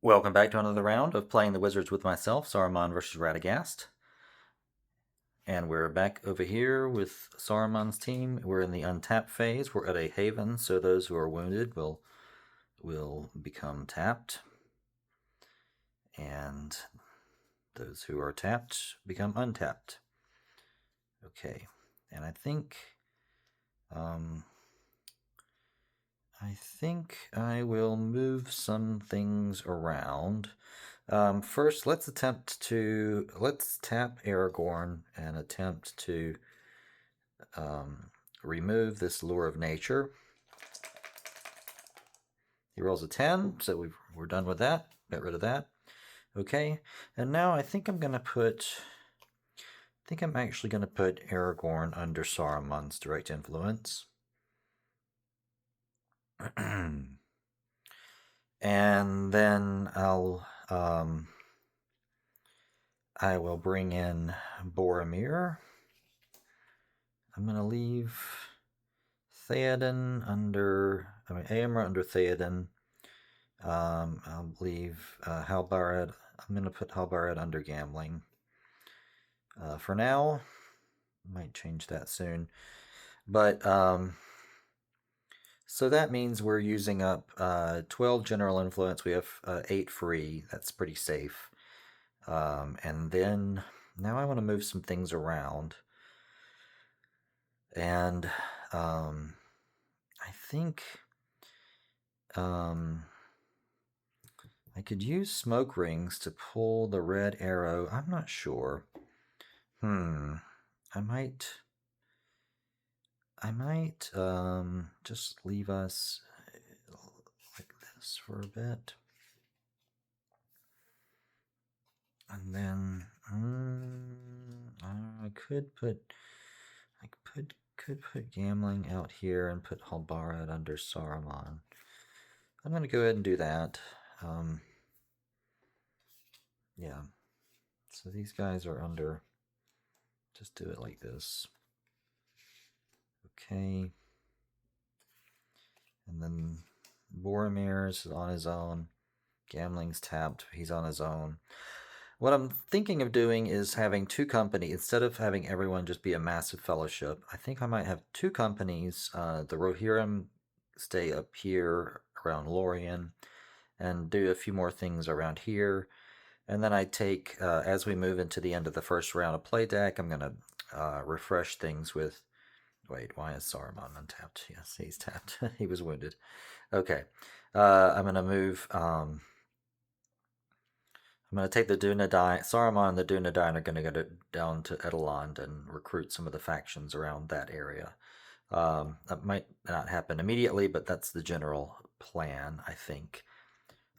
Welcome back to another round of playing the Wizards with myself, Saruman versus Radagast. And we're back over here with Saruman's team. We're in the untap phase. We're at a haven, so those who are wounded will become tapped. And those who are tapped become untapped. Okay. And I think I will move some things around. First, let's tap Aragorn and attempt to remove this Lure of Nature. He rolls a 10, so we're done with that. Get rid of that. Okay, and now I think I'm actually going to put Aragorn under Saruman's direct influence. And then I will bring in Boromir. I'm going to leave Theoden Éomer under Theoden. I'll leave Halbarad. I'm going to put Halbarad under Gambling. For now, might change that soon. But so that means we're using up 12 general influence. We have 8 free. That's pretty safe. And then now I want to move some things around. And I think I could use smoke rings to pull the red arrow. I'm not sure. I might just leave us like this for a bit. And then I could put Gambling out here and put Halbarad under Saruman. I'm going to go ahead and do that. Yeah. So these guys are under. Just do it like this. Okay. And then Boromir's on his own. Gambling's tapped. He's on his own. What I'm thinking of doing is having 2 companies. Instead of having everyone just be a massive fellowship, I think I might have 2 companies. The Rohirrim stay up here around Lorien and do a few more things around here. And then I take, as we move into the end of the first round of play deck, I'm going to refresh things with... Wait, why is Saruman untapped? Yes, he's tapped. He was wounded. Okay. I'm going to move... I'm going to take the Dunedain. Saruman and the Dunedain are going to go down to Edelond and recruit some of the factions around that area. That might not happen immediately, but that's the general plan, I think.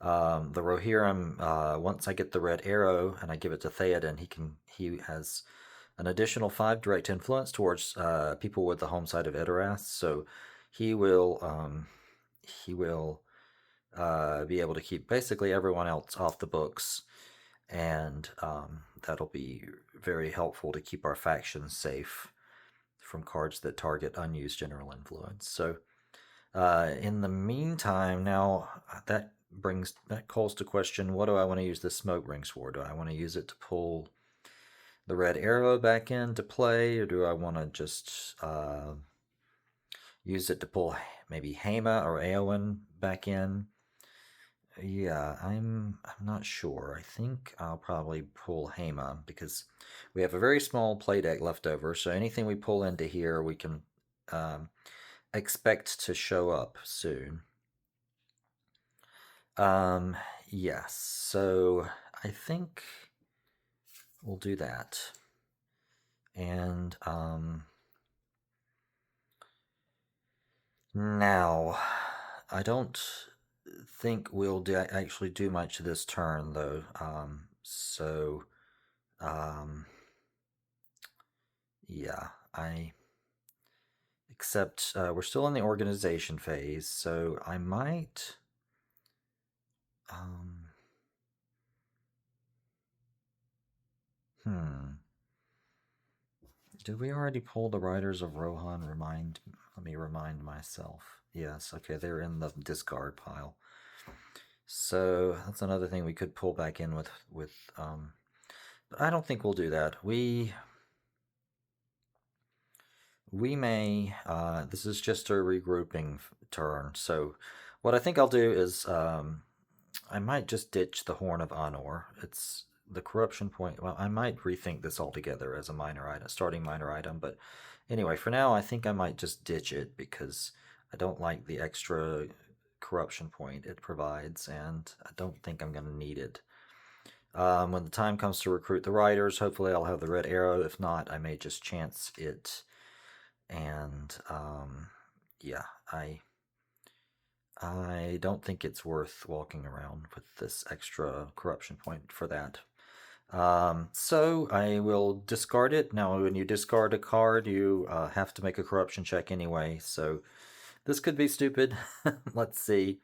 The Rohirrim, once I get the red arrow and I give it to Theoden, he has an additional 5 direct influence towards people with the home side of Edoras, so he will be able to keep basically everyone else off the books, and that'll be very helpful to keep our factions safe from cards that target unused general influence. So in the meantime, now that calls to question, what do I want to use the smoke rings for? Do I want to use it to pull the red arrow back into play, or do I want to just use it to pull maybe Hema or Éowyn back in? Yeah, I'm not sure. I think I'll probably pull Hema because we have a very small play deck left over, so anything we pull into here we can expect to show up soon. Yes, so I think we'll do that. And now I don't think we'll actually do much this turn though. Yeah, except we're still in the organization phase, so I might Did we already pull the Riders of Rohan? Let me remind myself. Yes, okay, they're in the discard pile. So that's another thing we could pull back in with but I don't think we'll do that. We may, this is just a regrouping turn, so what I think I'll do is I might just ditch the Horn of Anor. It's the corruption point. Well, I might rethink this altogether as a minor item, starting minor item, but anyway, for now, I think I might just ditch it because I don't like the extra corruption point it provides, and I don't think I'm going to need it. When the time comes to recruit the riders, hopefully I'll have the red arrow. If not, I may just chance it. And yeah, I don't think it's worth walking around with this extra corruption point for that. So I will discard it. Now, when you discard a card, you have to make a corruption check anyway. So this could be stupid. Let's see.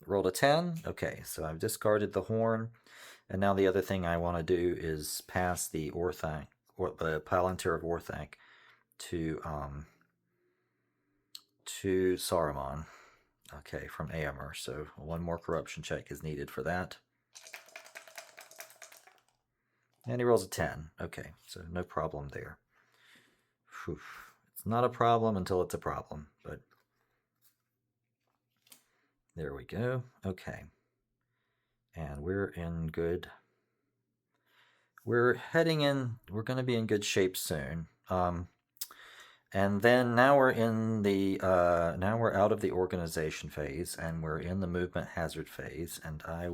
Rolled a 10. Okay, so I've discarded the horn. And now the other thing I want to do is pass the Orthanc, or the Palantir of Orthanc, to Saruman. Okay, from Éomer. So one more corruption check is needed for that. And he rolls a 10. Okay, so no problem there. Whew. It's not a problem until it's a problem, but there we go. Okay. And we're in good. We're heading in. We're going to be in good shape soon. And then now we're in the now we're out of the organization phase and we're in the movement hazard phase. And I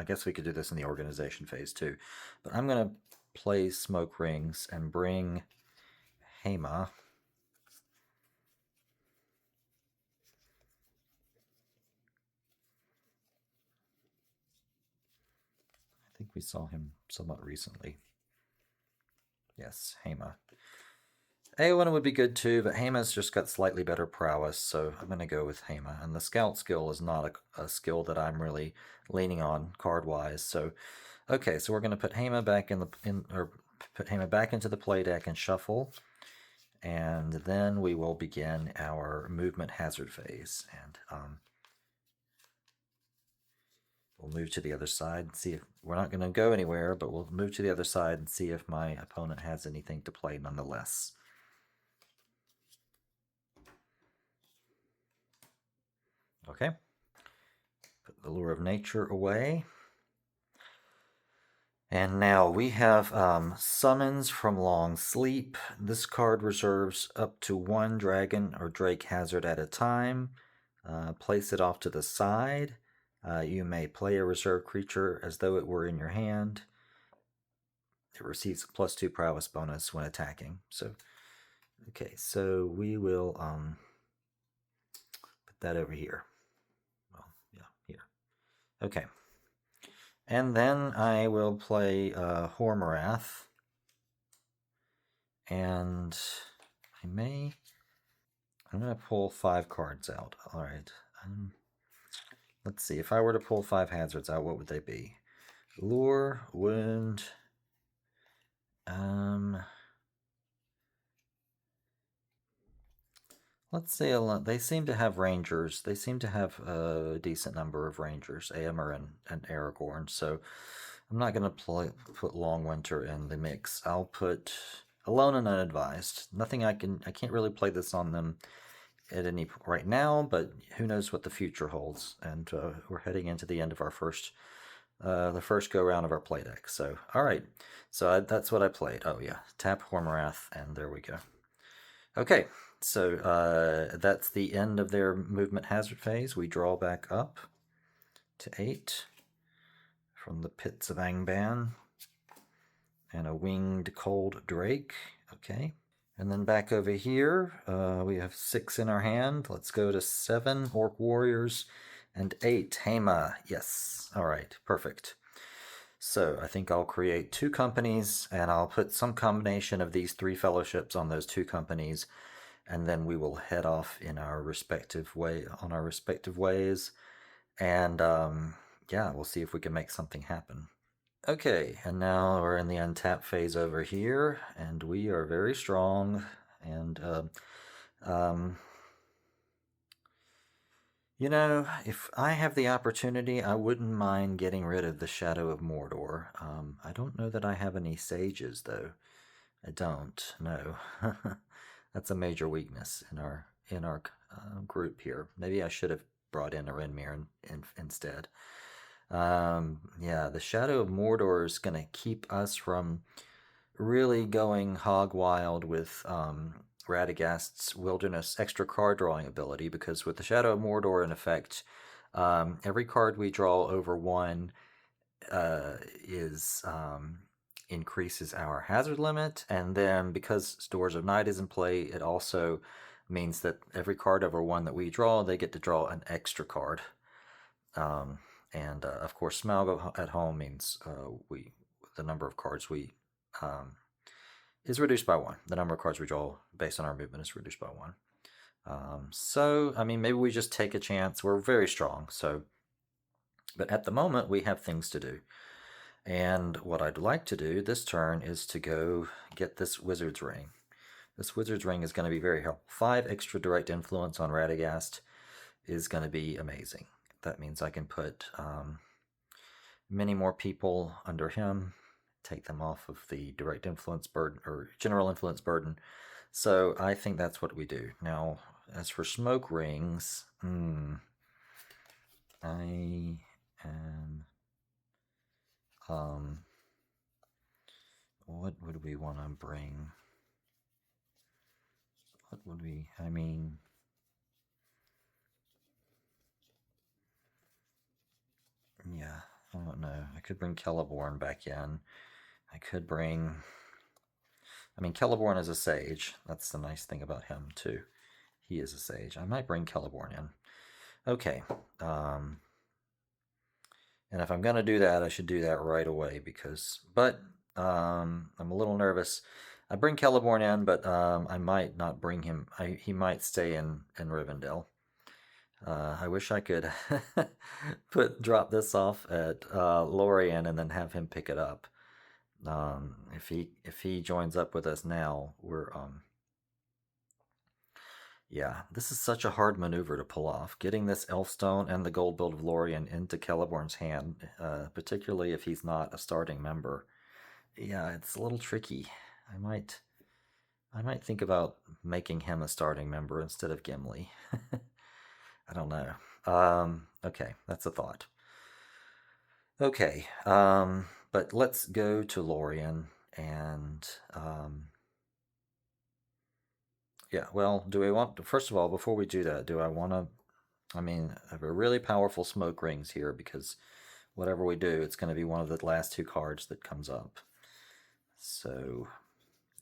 guess we could do this in the organization phase too. But I'm going to play smoke rings and bring Hema. I think we saw him somewhat recently. Yes, Hema. Eowyn would be good too, but Hema's just got slightly better prowess, so I'm going to go with Hema. And the scout skill is not a skill that I'm really leaning on card-wise. So, okay, so we're going to put Hema back put Hema back into the play deck and shuffle, and then we will begin our movement hazard phase. And we'll move to the other side and see if we're not going to go anywhere, but we'll move to the other side and see if my opponent has anything to play nonetheless. Okay. Put the Lure of Nature away. And now we have Summons from Long Sleep. This card reserves up to one dragon or drake hazard at a time. Place it off to the side. You may play a reserve creature as though it were in your hand. It receives a +2 prowess bonus when attacking. So, okay, so we will put that over here. Well, yeah, here. Okay. And then I will play Hormorath. And I'm going to pull 5 cards out. All right. Let's see. If I were to pull 5 hazards out, what would they be? Lure, Wound. Let's say they seem to have rangers. They seem to have a decent number of rangers, Éomer and Aragorn. So I'm not going to put Long Winter in the mix. I'll put Alone and Unadvised. Nothing I can't really play this on them at any right now, but who knows what the future holds. And we're heading into the end of our the first go round of our play deck. So all right, so that's what I played. Oh yeah, tap Hormorath, and there we go. Okay, so that's the end of their movement hazard phase. We draw back up to 8 from the Pits of Angband and a Winged Cold Drake. Okay, and then back over here, we have 6 in our hand. Let's go to 7 Orc Warriors and 8 Hema. Yes, all right, perfect. So I think I'll create 2 companies, and I'll put some combination of these 3 fellowships on those 2 companies, and then we will head off in our respective ways, and yeah, we'll see if we can make something happen. Okay, and now we're in the untap phase over here, and we are very strong, and You know, if I have the opportunity, I wouldn't mind getting rid of the Shadow of Mordor. I don't know that I have any sages, though. I don't. No, that's a major weakness in our group here. Maybe I should have brought in a Renmir instead. Yeah, the Shadow of Mordor is going to keep us from really going hog wild with Radagast's Wilderness extra card drawing ability, because with the Shadow of Mordor in effect, every card we draw over one is increases our hazard limit, and then because Doors of Night is in play, it also means that every card over one that we draw, they get to draw an extra card. And of course, Smaug at home means the number of cards we is reduced by one. The number of cards we draw based on our movement is reduced by one. So, I mean, maybe we just take a chance. We're very strong, so. But at the moment, we have things to do. And what I'd like to do this turn is to go get this Wizard's Ring. This Wizard's Ring is going to be very helpful. 5 extra direct influence on Radagast is going to be amazing. That means I can put many more people under him, take them off of the direct influence burden or general influence burden. So I think that's what we do. Now, as for smoke rings, I am what would we want to bring? What would we, I mean, yeah, I don't know. I could bring Celeborn back in. I could bring, I mean, Celeborn is a sage. That's the nice thing about him, too. He is a sage. I might bring Celeborn in. Okay. And if I'm going to do that, I should do that right away because, but I'm a little nervous. I bring Celeborn in, but I might not bring him. He might stay in Rivendell. I wish I could drop this off at Lorien and then have him pick it up. If he joins up with us now, we're yeah, this is such a hard maneuver to pull off. Getting this Elfstone and the Gold Build of Lorien into Celeborn's hand, particularly if he's not a starting member. Yeah, it's a little tricky. I might think about making him a starting member instead of Gimli. I don't know. Okay, that's a thought. Okay, but let's go to Lorien and yeah, well, do we want, first of all, before we do that, do I want to, I mean, I have a really powerful smoke rings here because whatever we do, it's going to be one of the last 2 cards that comes up. So,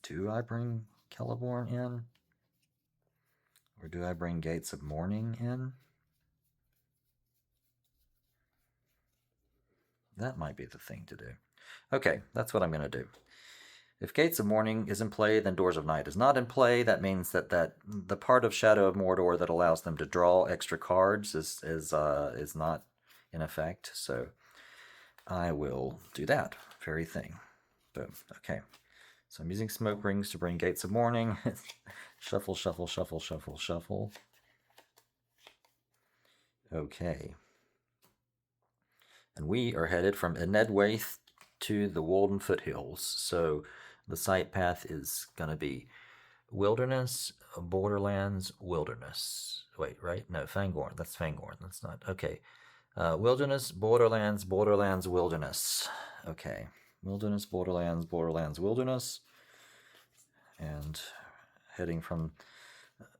do I bring Celeborn in? Or do I bring Gates of Mourning in? That might be the thing to do. Okay, that's what I'm going to do. If Gates of Mourning is in play, then Doors of Night is not in play. That means that the part of Shadow of Mordor that allows them to draw extra cards is not in effect. So I will do that very thing. Boom. Okay. So I'm using smoke rings to bring Gates of Mourning. Shuffle, shuffle, shuffle, shuffle, shuffle. Okay. And we are headed from Enedwaith to the Walden Foothills. So the site path is going to be Wilderness, Borderlands, Wilderness. Wait, right? No, Fangorn. That's Fangorn. That's not. Okay. Wilderness, Borderlands, Borderlands, Wilderness. Okay. Wilderness, Borderlands, Borderlands, Wilderness. And heading from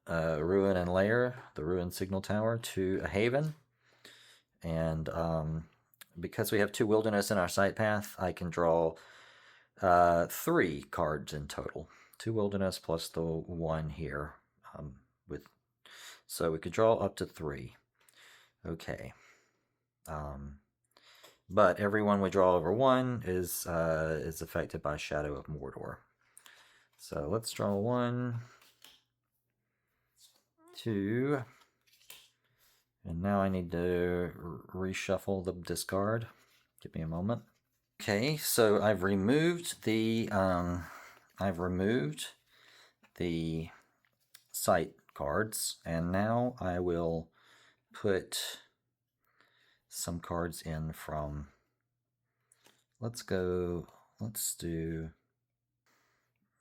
Ruin and Lair, the Ruin Signal Tower, to a haven. And because we have 2 Wilderness in our site path, I can draw 3 cards in total. 2 Wilderness plus the 1 here. So we could draw up to 3. Okay. But every one we draw over 1 is affected by Shadow of Mordor. So let's draw 1, 2, and now I need to reshuffle the discard. Give me a moment. Okay, so I've removed the site cards, and now I will put some cards in from, let's do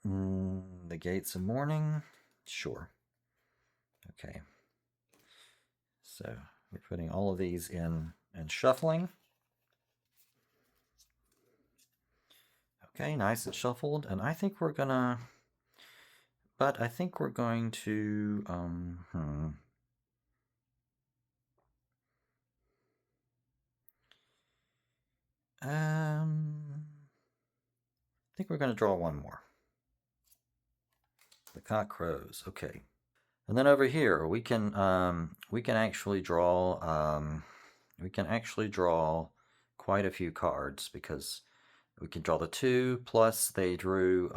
the Gates of Morning. Sure. Okay. So we're putting all of these in and shuffling. Okay, nice, it's shuffled, and I think we're gonna, but I think we're going to, I think we're gonna draw one more. The cock crows, okay. And then over here, we can actually draw, quite a few cards, because we can draw the 2, plus they drew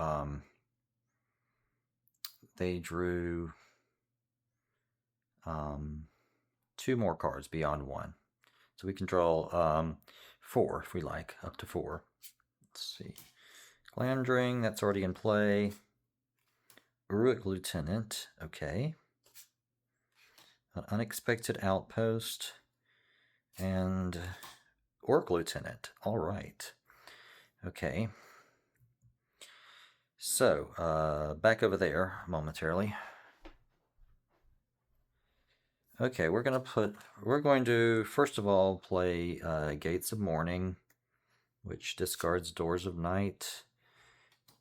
2 more cards beyond 1. So we can draw 4 if we like, up to 4. Let's see. Glamdring, that's already in play. Uruk Lieutenant, okay. An Unexpected Outpost. And Orc Lieutenant, alright. Okay. So, back over there momentarily. Okay, we're going to first of all play Gates of Morning, which discards Doors of Night,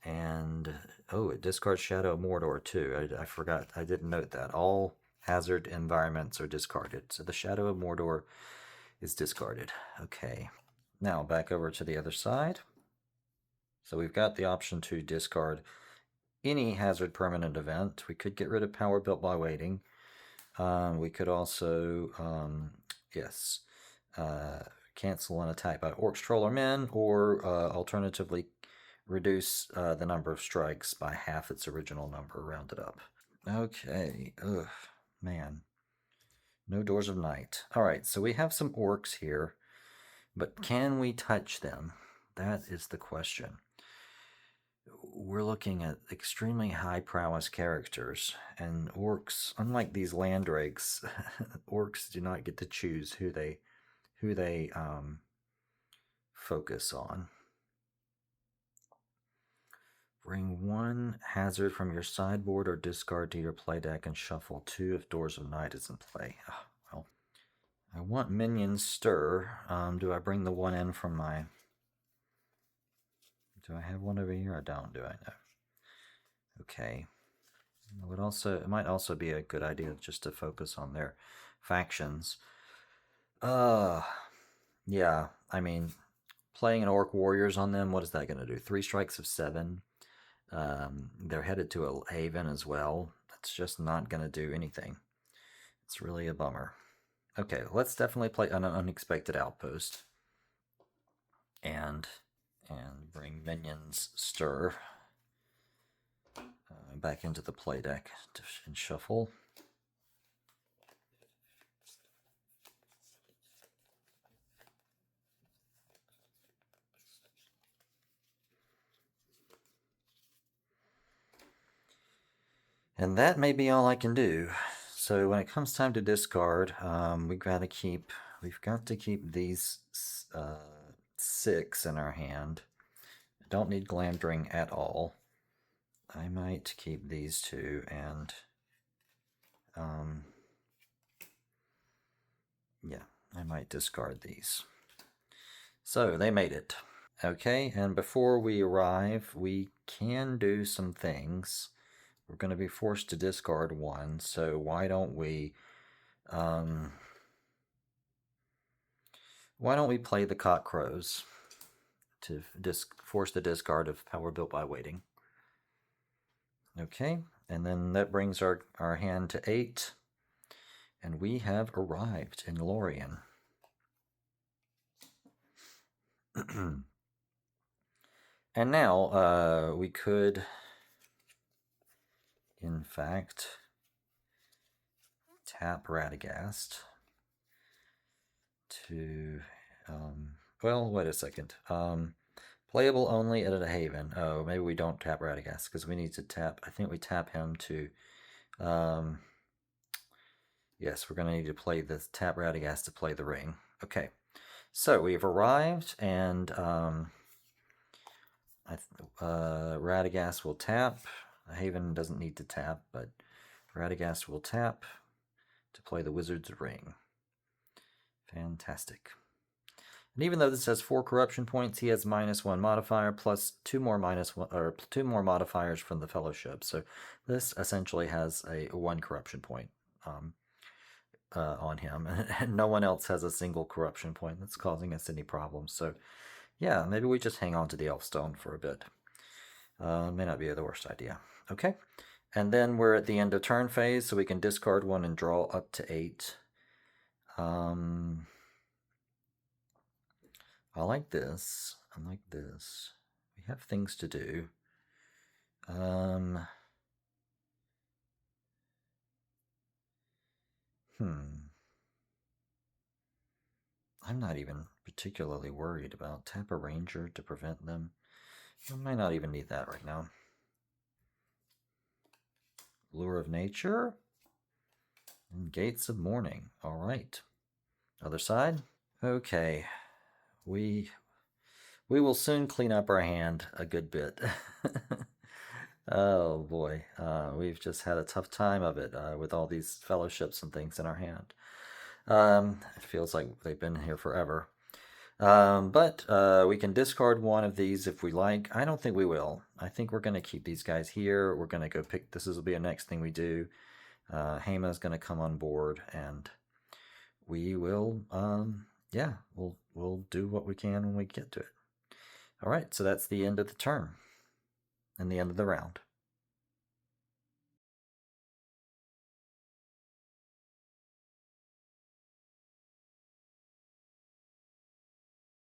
and it discards Shadow of Mordor too. I forgot, I didn't note that. All hazard environments are discarded, so the Shadow of Mordor is discarded. Okay, now back over to the other side. So we've got the option to discard any hazard permanent event. We could get rid of Power Built by Waiting. We could also, cancel an attack by Orcs, Troll, or Men, or alternatively reduce the number of strikes by half its original number, rounded up. Okay, man. No Doors of Night. Alright, so we have some Orcs here, but can we touch them? That is the question. We're looking at extremely high prowess characters, and Orcs, unlike these land rakes, Orcs do not get to choose who they focus on. Bring 1 hazard from your sideboard or discard to your play deck and shuffle 2 if Doors of Night is in play. Well, I want Minions Stir. Do I bring the 1 in from my... Do I have one over here? I don't, do I? No. Okay. It might also be a good idea just to focus on their factions. Yeah, I mean, playing an Orc Warriors on them, what is that going to do? 3 strikes of 7. They're headed to a haven as well. That's just not going to do anything. It's really a bummer. Okay, let's definitely play an Unexpected Outpost. And bring Minions Stir back into the play deck and shuffle. And that may be all I can do. So when it comes time to discard, we've got to keep these 6 in our hand. I don't need Glamdring at all. I might keep these 2 and I might discard these. So they made it. Okay, and before we arrive, we can do some things. We're going to be forced to discard 1, so why don't we play the Cock Crows to force the discard of Power Built by Waiting. Okay, and then that brings our hand to 8, and we have arrived in Lorien. And now we could, in fact, tap Radagast to, well, wait a second. Playable only at a haven. Oh, maybe we don't tap Radagast because we need to tap, I think we tap him to Yes, we're going to need to play this, tap Radagast to play the ring. Okay, so we've arrived, and Radagast will tap. Haven doesn't need to tap, but Radagast will tap to play the Wizard's Ring. Fantastic. And even though this has 4 corruption points, he has -1 modifier plus 2 more two more modifiers from the Fellowship. So this essentially has a 1 corruption point on him, and no one else has a single corruption point that's causing us any problems. So yeah, maybe we just hang on to the Elfstone for a bit. May not be the worst idea. Okay, and then we're at the end of turn phase, so we can discard 1 and draw up to 8. I like this. I like this. We have things to do. I'm not even particularly worried about tap a ranger to prevent them. I might not even need that right now. Lure of Nature and Gates of Morning. All right. Other side. Okay. We will soon clean up our hand a good bit. Oh boy, we've just had a tough time of it with all these fellowships and things in our hand. It feels like they've been here forever. But we can discard 1 of these if we like. I don't think we will. I think we're going to keep these guys here. We're going to go pick, this will be a next thing we do. Hama's going to come on board, and we will, yeah, we'll do what we can when we get to it. All right, so that's the end of the turn and the end of the round.